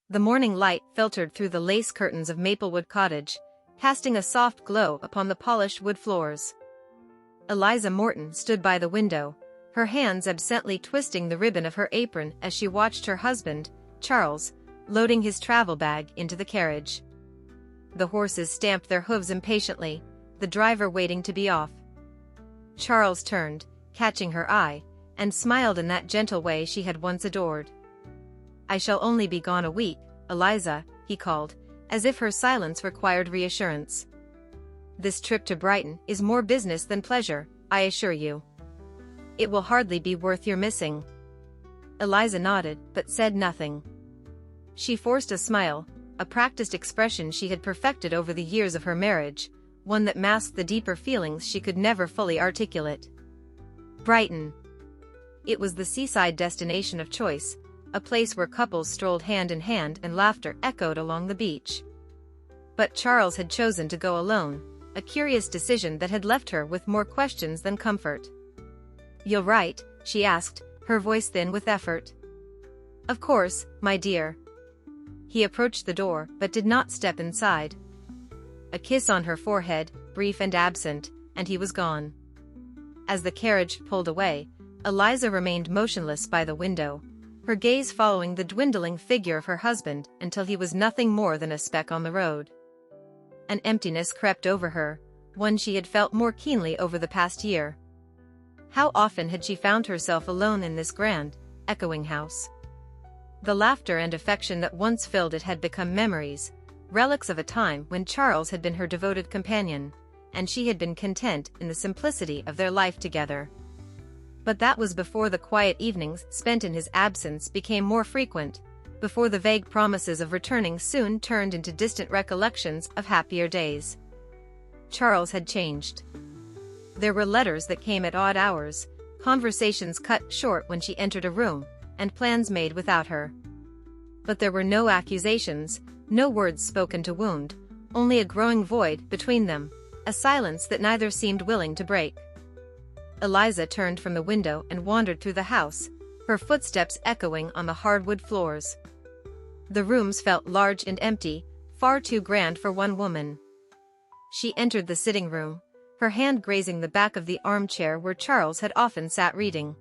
The morning light filtered through the lace curtains of Maplewood Cottage, casting a soft glow upon the polished wood floors. Eliza Morton stood by the window, her hands absently twisting the ribbon of her apron as she watched her husband, Charles, loading his travel bag into the carriage. The horses stamped their hooves impatiently, the driver waiting to be off. Charles turned, catching her eye, and smiled in that gentle way she had once adored. "I shall only be gone a week, Eliza," he called, as if her silence required reassurance. "This trip to Brighton is more business than pleasure, I assure you. It will hardly be worth your missing." Eliza nodded, but said nothing. She forced a smile, a practiced expression she had perfected over the years of her marriage, one that masked the deeper feelings she could never fully articulate. Brighton. It was the seaside destination of choice, a place where couples strolled hand in hand and laughter echoed along the beach. But Charles had chosen to go alone, a curious decision that had left her with more questions than comfort. "You'll write?" she asked, her voice thin with effort. "Of course, my dear." He approached the door but did not step inside. A kiss on her forehead, brief and absent, and he was gone. As the carriage pulled away, Eliza remained motionless by the window, her gaze following the dwindling figure of her husband until he was nothing more than a speck on the road. An emptiness crept over her, one she had felt more keenly over the past year. How often had she found herself alone in this grand, echoing house? The laughter and affection that once filled it had become memories, relics of a time when Charles had been her devoted companion, and she had been content in the simplicity of their life together. But that was before the quiet evenings spent in his absence became more frequent, before the vague promises of returning soon turned into distant recollections of happier days. Charles had changed. There were letters that came at odd hours, conversations cut short when she entered a room, and plans made without her. But there were no accusations, no words spoken to wound, only a growing void between them, a silence that neither seemed willing to break. Eliza turned from the window and wandered through the house, her footsteps echoing on the hardwood floors. The rooms felt large and empty, far too grand for one woman. She entered the sitting room, her hand grazing the back of the armchair where Charles had often sat reading.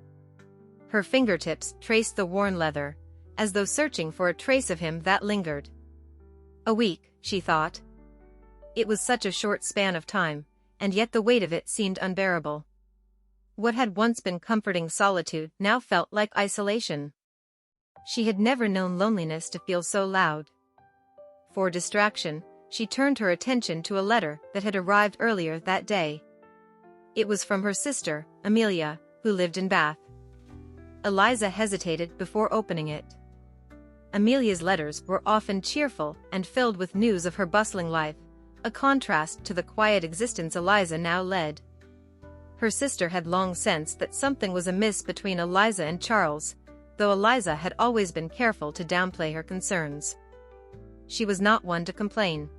Her fingertips traced the worn leather, as though searching for a trace of him that lingered. A week, she thought. It was such a short span of time, and yet the weight of it seemed unbearable. What had once been comforting solitude now felt like isolation. She had never known loneliness to feel so loud. For distraction, she turned her attention to a letter that had arrived earlier that day. It was from her sister, Amelia, who lived in Bath. Eliza hesitated before opening it. Amelia's letters were often cheerful and filled with news of her bustling life, a contrast to the quiet existence Eliza now led. Her sister had long sensed that something was amiss between Eliza and Charles, though Eliza had always been careful to downplay her concerns. She was not one to complain.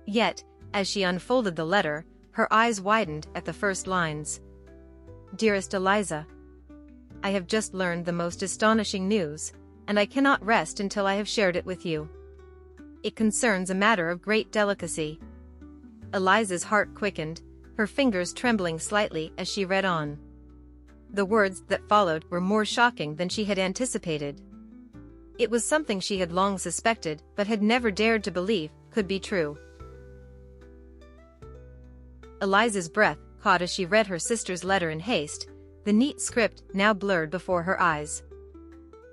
Yet, as she unfolded the letter, her eyes widened at the first lines. "Dearest Eliza, I have just learned the most astonishing news, and I cannot rest until I have shared it with you. It concerns a matter of great delicacy." Eliza's heart quickened, her fingers trembling slightly as she read on. The words that followed were more shocking than she had anticipated. It was something she had long suspected but had never dared to believe could be true. Eliza's breath caught as she read her sister's letter in haste, the neat script now blurred before her eyes.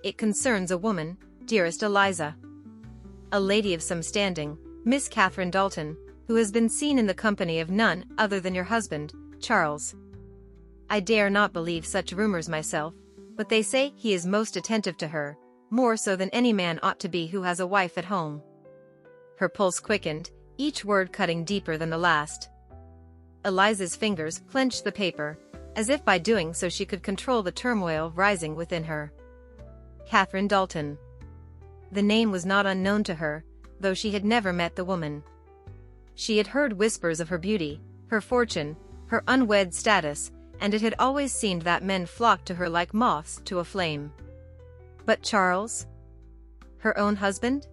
"It concerns a woman, dearest Eliza. A lady of some standing, Miss Catherine Dalton, who has been seen in the company of none other than your husband, Charles. I dare not believe such rumors myself, but they say he is most attentive to her, more so than any man ought to be who has a wife at home." Her pulse quickened, each word cutting deeper than the last. Eliza's fingers clenched the paper, as if by doing so she could control the turmoil rising within her. Catherine Dalton. The name was not unknown to her, though she had never met the woman. She had heard whispers of her beauty, her fortune, her unwed status, and it had always seemed that men flocked to her like moths to a flame. But Charles? Her own husband?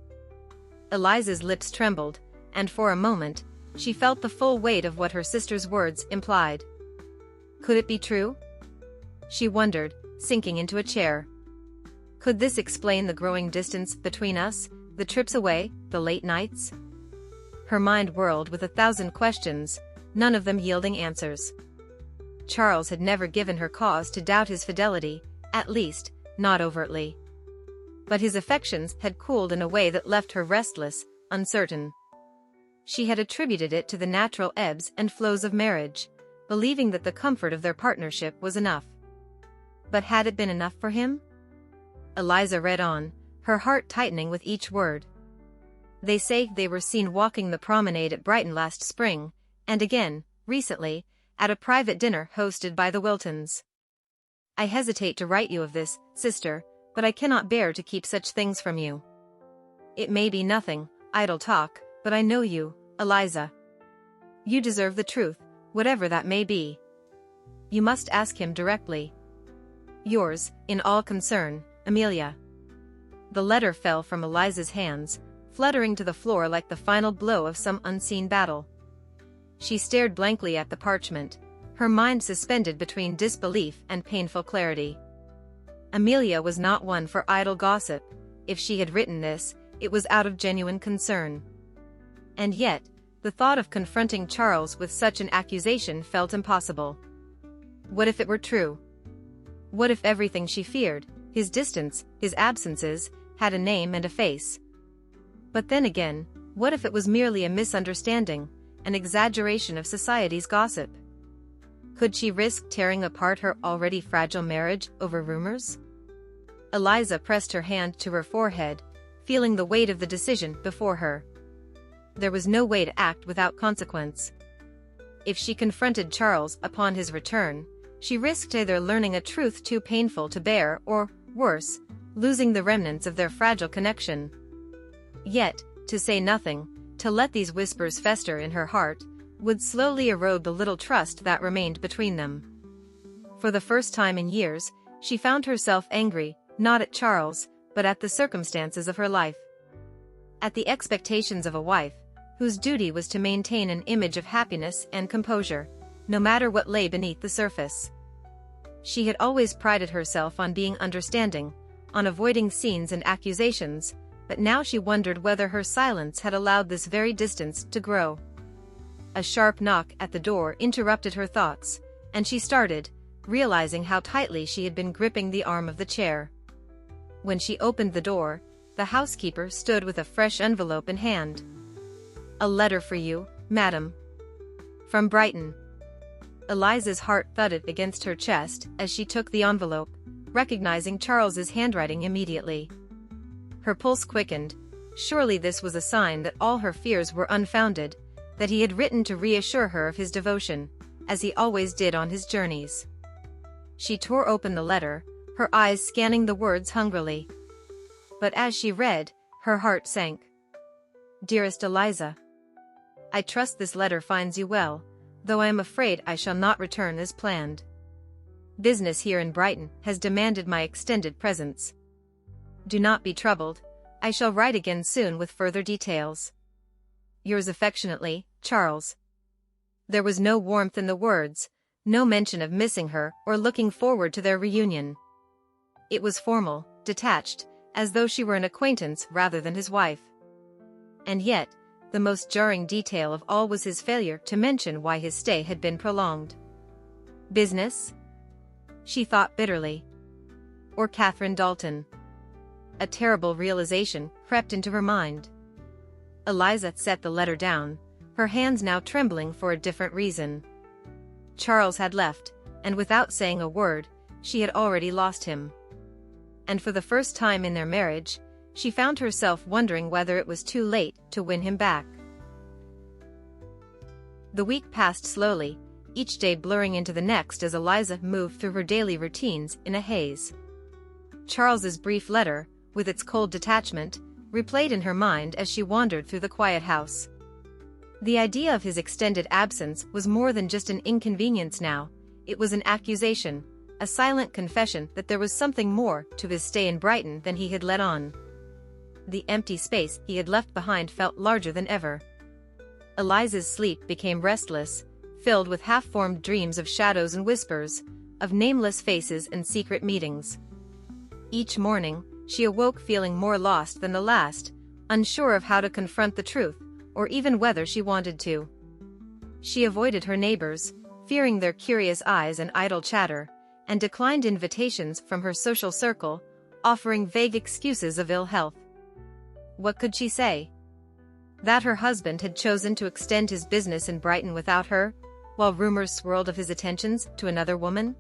Eliza's lips trembled, and for a moment, she felt the full weight of what her sister's words implied. Could it be true? She wondered, sinking into a chair. Could this explain the growing distance between us, the trips away, the late nights? Her mind whirled with 1,000 questions, none of them yielding answers. Charles had never given her cause to doubt his fidelity, at least, not overtly. But his affections had cooled in a way that left her restless, uncertain. She had attributed it to the natural ebbs and flows of marriage, believing that the comfort of their partnership was enough. But had it been enough for him? Eliza read on, her heart tightening with each word. They say they were seen walking the promenade at Brighton last spring, and again, recently, at a private dinner hosted by the Wiltons. I hesitate to write you of this, sister, but I cannot bear to keep such things from you. It may be nothing, idle talk, but I know you, Eliza. You deserve the truth, whatever that may be. You must ask him directly. Yours, in all concern, Amelia. The letter fell from Eliza's hands, fluttering to the floor like the final blow of some unseen battle. She stared blankly at the parchment, her mind suspended between disbelief and painful clarity. Amelia was not one for idle gossip. If she had written this, it was out of genuine concern. And yet, the thought of confronting Charles with such an accusation felt impossible. What if it were true? What if everything she feared, his distance, his absences, had a name and a face? But then again, what if it was merely a misunderstanding, an exaggeration of society's gossip? Could she risk tearing apart her already fragile marriage over rumors? Eliza pressed her hand to her forehead, feeling the weight of the decision before her. There was no way to act without consequence. If she confronted Charles upon his return, she risked either learning a truth too painful to bear or, worse, losing the remnants of their fragile connection. Yet, to say nothing, to let these whispers fester in her heart, would slowly erode the little trust that remained between them. For the first time in years, she found herself angry, not at Charles, but at the circumstances of her life. At the expectations of a wife, whose duty was to maintain an image of happiness and composure, no matter what lay beneath the surface. She had always prided herself on being understanding, on avoiding scenes and accusations, but now she wondered whether her silence had allowed this very distance to grow. A sharp knock at the door interrupted her thoughts, and she started, realizing how tightly she had been gripping the arm of the chair. When she opened the door, the housekeeper stood with a fresh envelope in hand. "A letter for you, madam. From Brighton." Eliza's heart thudded against her chest as she took the envelope, recognizing Charles's handwriting immediately. Her pulse quickened. Surely this was a sign that all her fears were unfounded, that he had written to reassure her of his devotion, as he always did on his journeys. She tore open the letter, her eyes scanning the words hungrily. But as she read, her heart sank. "Dearest Eliza, I trust this letter finds you well, though I am afraid I shall not return as planned. Business here in Brighton has demanded my extended presence. Do not be troubled, I shall write again soon with further details. Yours affectionately, Charles." There was no warmth in the words, no mention of missing her or looking forward to their reunion. It was formal, detached, as though she were an acquaintance rather than his wife. And yet, the most jarring detail of all was his failure to mention why his stay had been prolonged. Business? She thought bitterly. Or Catherine Dalton? A terrible realization crept into her mind. Eliza set the letter down, her hands now trembling for a different reason. Charles had left, and without saying a word, she had already lost him. And for the first time in their marriage, she found herself wondering whether it was too late to win him back. The week passed slowly, each day blurring into the next as Eliza moved through her daily routines in a haze. Charles's brief letter, with its cold detachment, replayed in her mind as she wandered through the quiet house. The idea of his extended absence was more than just an inconvenience now, it was an accusation, a silent confession that there was something more to his stay in Brighton than he had let on. The empty space he had left behind felt larger than ever. Eliza's sleep became restless, filled with half-formed dreams of shadows and whispers, of nameless faces and secret meetings. Each morning, she awoke feeling more lost than the last, unsure of how to confront the truth, or even whether she wanted to. She avoided her neighbors, fearing their curious eyes and idle chatter, and declined invitations from her social circle, offering vague excuses of ill health. What could she say? That her husband had chosen to extend his business in Brighton without her, while rumors swirled of his attentions to another woman?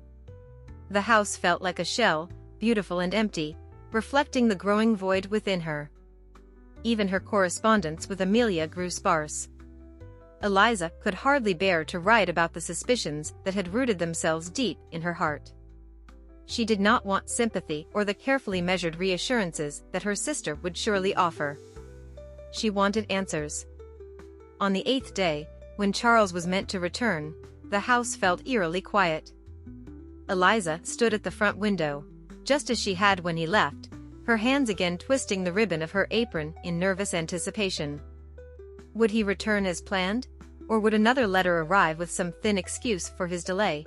The house felt like a shell, beautiful and empty, reflecting the growing void within her. Even her correspondence with Amelia grew sparse. Eliza could hardly bear to write about the suspicions that had rooted themselves deep in her heart. She did not want sympathy or the carefully measured reassurances that her sister would surely offer. She wanted answers. On the 8th day, when Charles was meant to return, the house felt eerily quiet. Eliza stood at the front window, just as she had when he left, her hands again twisting the ribbon of her apron in nervous anticipation. Would he return as planned, or would another letter arrive with some thin excuse for his delay?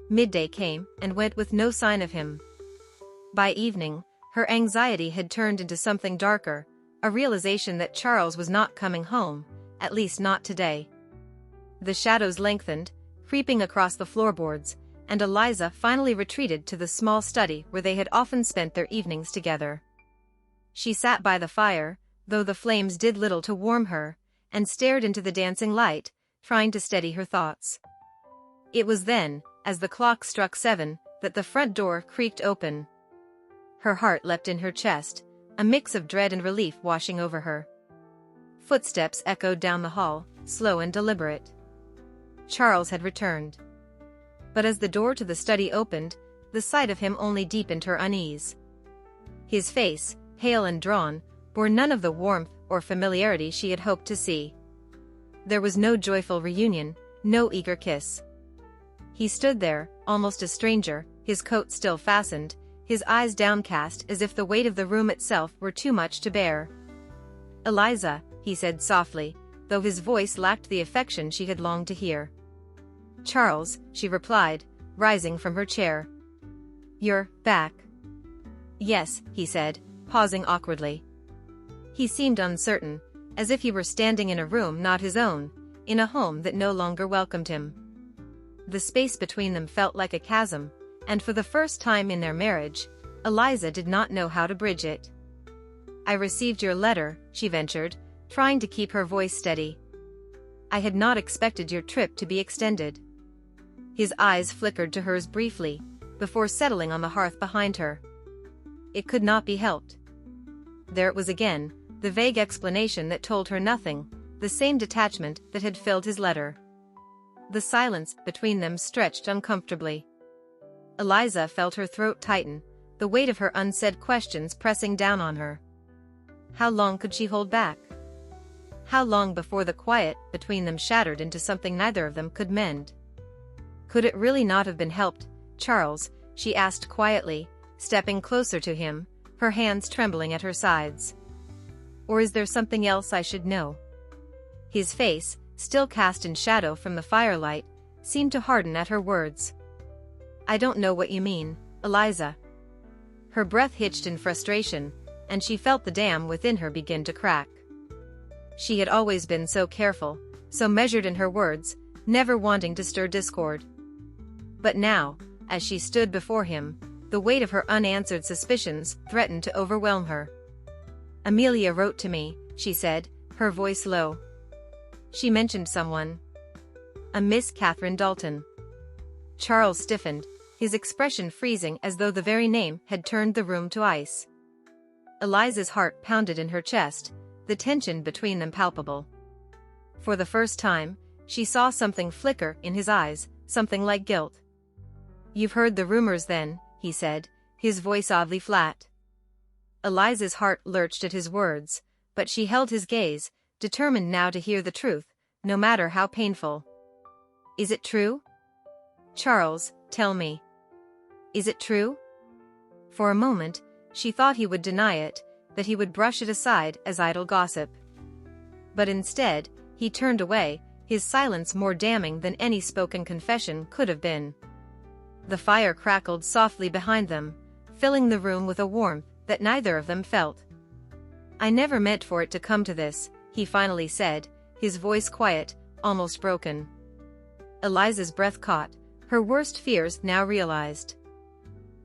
Midday came and went with no sign of him. By evening, her anxiety had turned into something darker, a realization that Charles was not coming home, at least not today. The shadows lengthened, creeping across the floorboards, and Eliza finally retreated to the small study where they had often spent their evenings together. She sat by the fire, though the flames did little to warm her, and stared into the dancing light, trying to steady her thoughts. It was then, as the clock struck 7, that the front door creaked open. Her heart leapt in her chest, a mix of dread and relief washing over her. Footsteps echoed down the hall, slow and deliberate. Charles had returned. But as the door to the study opened, the sight of him only deepened her unease. His face, pale and drawn, bore none of the warmth or familiarity she had hoped to see. There was no joyful reunion, no eager kiss. He stood there, almost a stranger, his coat still fastened, his eyes downcast as if the weight of the room itself were too much to bear. "Eliza," he said softly, though his voice lacked the affection she had longed to hear. "Charles," she replied, rising from her chair. "You're back." "Yes," he said, pausing awkwardly. He seemed uncertain, as if he were standing in a room not his own, in a home that no longer welcomed him. The space between them felt like a chasm, and for the first time in their marriage, Eliza did not know how to bridge it. "I received your letter," she ventured, trying to keep her voice steady. "I had not expected your trip to be extended." His eyes flickered to hers briefly, before settling on the hearth behind her. It could not be helped. There it was again, the vague explanation that told her nothing, the same detachment that had filled his letter. The silence between them stretched uncomfortably. Eliza felt her throat tighten, the weight of her unsaid questions pressing down on her. How long could she hold back? How long before the quiet between them shattered into something neither of them could mend? Could it really not have been helped, Charles? She asked quietly, stepping closer to him, her hands trembling at her sides. Or is there something else I should know? His face, still cast in shadow from the firelight, seemed to harden at her words. "I don't know what you mean, Eliza." Her breath hitched in frustration, and she felt the dam within her begin to crack. She had always been so careful, so measured in her words, never wanting to stir discord. But now, as she stood before him, the weight of her unanswered suspicions threatened to overwhelm her. "Amelia wrote to me," she said, her voice low. "She mentioned someone. A Miss Catherine Dalton." Charles stiffened, his expression freezing as though the very name had turned the room to ice. Eliza's heart pounded in her chest, the tension between them palpable. For the first time, she saw something flicker in his eyes, something like guilt. "You've heard the rumors then," he said, his voice oddly flat. Eliza's heart lurched at his words, but she held his gaze, determined now to hear the truth, no matter how painful. "Is it true? Charles, tell me. Is it true?" For a moment, she thought he would deny it, that he would brush it aside as idle gossip. But instead, he turned away, his silence more damning than any spoken confession could have been. The fire crackled softly behind them, filling the room with a warmth that neither of them felt. "I never meant for it to come to this," he finally said, his voice quiet, almost broken. Eliza's breath caught, her worst fears now realized.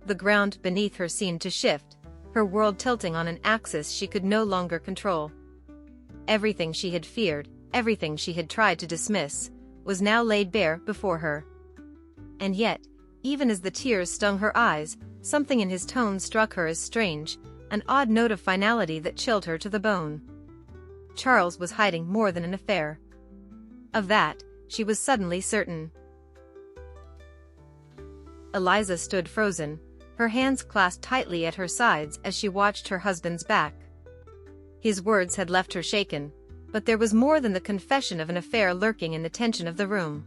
The ground beneath her seemed to shift, her world tilting on an axis she could no longer control. Everything she had feared, everything she had tried to dismiss, was now laid bare before her. And yet, even as the tears stung her eyes, something in his tone struck her as strange, an odd note of finality that chilled her to the bone. Charles was hiding more than an affair. Of that, she was suddenly certain. Eliza stood frozen, her hands clasped tightly at her sides as she watched her husband's back. His words had left her shaken, but there was more than the confession of an affair lurking in the tension of the room.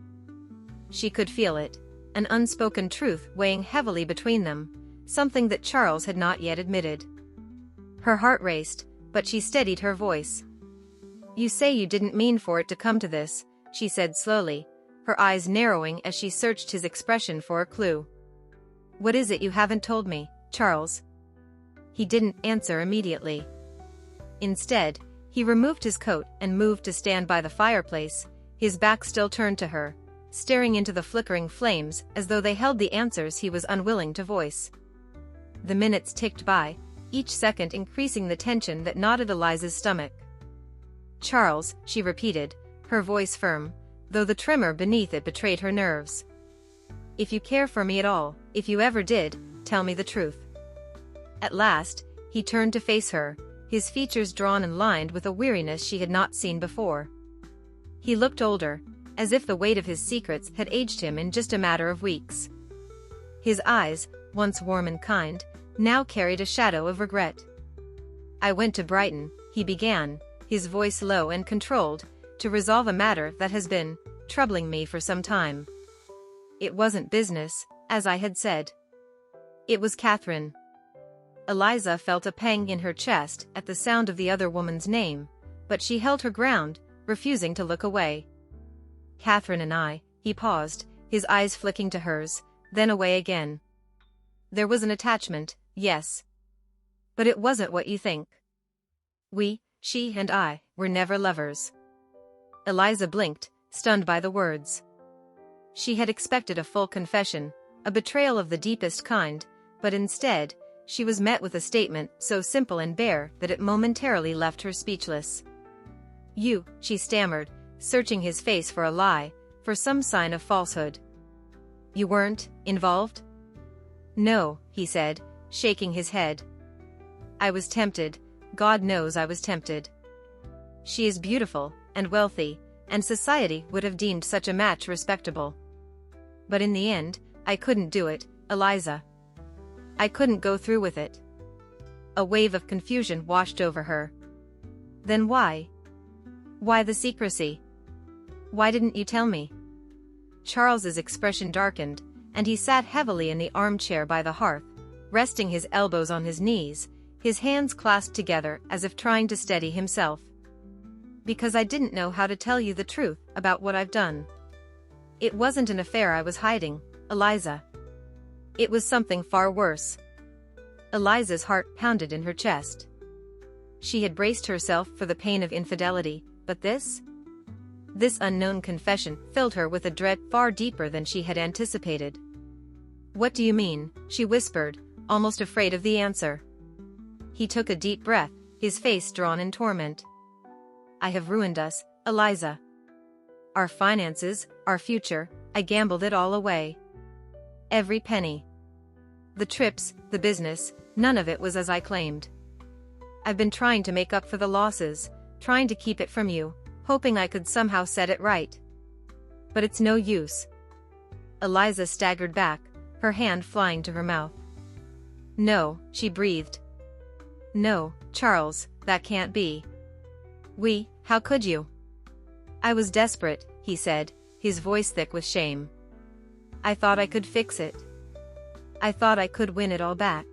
She could feel it, an unspoken truth weighing heavily between them, something that Charles had not yet admitted. Her heart raced, but she steadied her voice. "You say you didn't mean for it to come to this," she said slowly, her eyes narrowing as she searched his expression for a clue. "What is it you haven't told me, Charles?" He didn't answer immediately. Instead, he removed his coat and moved to stand by the fireplace, his back still turned to her, staring into the flickering flames as though they held the answers he was unwilling to voice. The minutes ticked by, each second increasing the tension that knotted Eliza's stomach. "Charles," she repeated, her voice firm, though the tremor beneath it betrayed her nerves. "If you care for me at all, if you ever did, tell me the truth." At last, he turned to face her, his features drawn and lined with a weariness she had not seen before. He looked older, as if the weight of his secrets had aged him in just a matter of weeks. His eyes, once warm and kind, now carried a shadow of regret. "I went to Brighton," he began, his voice low and controlled, "to resolve a matter that has been troubling me for some time. It wasn't business, as I had said. It was Catherine." Eliza felt a pang in her chest at the sound of the other woman's name, but she held her ground, refusing to look away. "Catherine and I," he paused, his eyes flicking to hers, then away again. "There was an attachment, yes. But it wasn't what you think. She and I, were never lovers." Eliza blinked, stunned by the words. She had expected a full confession, a betrayal of the deepest kind, but instead, she was met with a statement so simple and bare that it momentarily left her speechless. "You," she stammered, searching his face for a lie, for some sign of falsehood. "You weren't involved?" "No," he said, shaking his head. "I was tempted, God knows I was tempted. She is beautiful, and wealthy, and society would have deemed such a match respectable. But in the end, I couldn't do it, Eliza. I couldn't go through with it." A wave of confusion washed over her. "Then why? Why the secrecy? Why didn't you tell me?" Charles's expression darkened, and he sat heavily in the armchair by the hearth, resting his elbows on his knees, his hands clasped together as if trying to steady himself. "Because I didn't know how to tell you the truth about what I've done. It wasn't an affair I was hiding, Eliza. It was something far worse." Eliza's heart pounded in her chest. She had braced herself for the pain of infidelity, but this unknown confession filled her with a dread far deeper than she had anticipated. "What do you mean?" she whispered, almost afraid of the answer. He took a deep breath, his face drawn in torment. "I have ruined us, Eliza. Our finances, our future, I gambled it all away. Every penny. The trips, the business, none of it was as I claimed. I've been trying to make up for the losses, trying to keep it from you, hoping I could somehow set it right. But it's no use." Eliza staggered back, her hand flying to her mouth. "No," she breathed. "No, Charles, that can't be. How could you?" "I was desperate," he said, his voice thick with shame. "I thought I could fix it. I thought I could win it all back.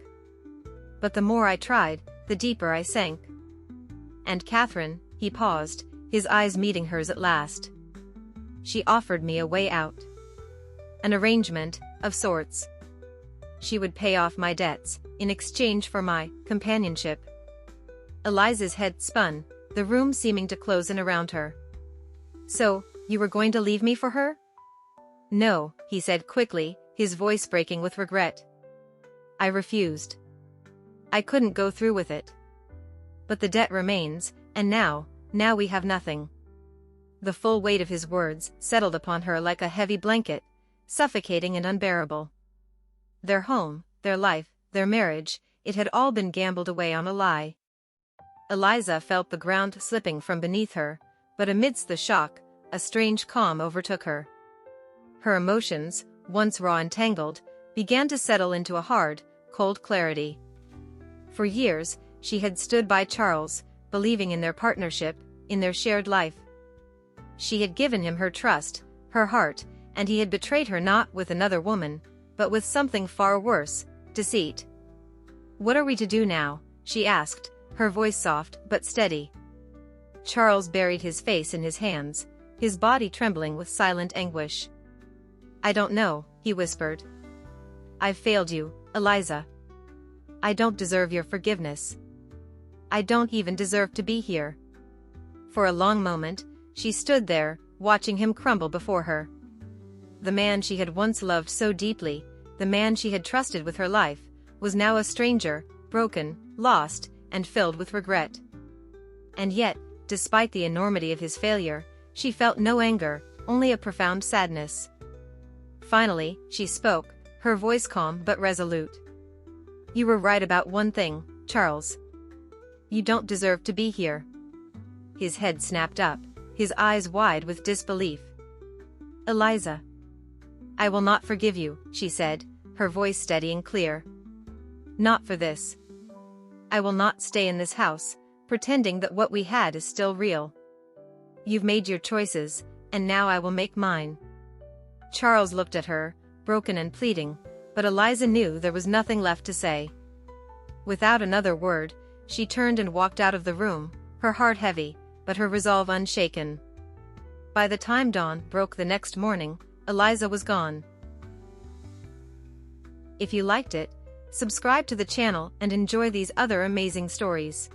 But the more I tried, the deeper I sank. And Catherine, he paused, his eyes meeting hers at last. She offered me a way out. An arrangement, of sorts. She would pay off my debts, in exchange for my companionship. Eliza's head spun, the room seeming to close in around her. So, you were going to leave me for her? No, he said quickly, his voice breaking with regret. I refused. I couldn't go through with it. But the debt remains, and now we have nothing. The full weight of his words settled upon her like a heavy blanket, suffocating and unbearable. Their home, their life, their marriage, it had all been gambled away on a lie. Eliza felt the ground slipping from beneath her, but amidst the shock, a strange calm overtook her. Her emotions, once raw and tangled, began to settle into a hard, cold clarity. For years, she had stood by Charles, believing in their partnership, in their shared life. She had given him her trust, her heart, and he had betrayed her not with another woman, but with something far worse, deceit. What are we to do now? She asked, her voice soft but steady. Charles buried his face in his hands, his body trembling with silent anguish. I don't know, he whispered. I've failed you, Eliza. I don't deserve your forgiveness. I don't even deserve to be here. For a long moment, she stood there, watching him crumble before her. The man she had once loved so deeply, the man she had trusted with her life, was now a stranger, broken, lost, and filled with regret. And yet, despite the enormity of his failure, she felt no anger, only a profound sadness. Finally, she spoke, her voice calm but resolute. You were right about one thing, Charles. You don't deserve to be here. His head snapped up, his eyes wide with disbelief. Eliza. I will not forgive you, she said, her voice steady and clear. Not for this. I will not stay in this house, pretending that what we had is still real. You've made your choices, and now I will make mine. Charles looked at her, broken and pleading, but Eliza knew there was nothing left to say. Without another word, she turned and walked out of the room, her heart heavy, but her resolve unshaken. By the time dawn broke the next morning, Eliza was gone. If you liked it, subscribe to the channel and enjoy these other amazing stories.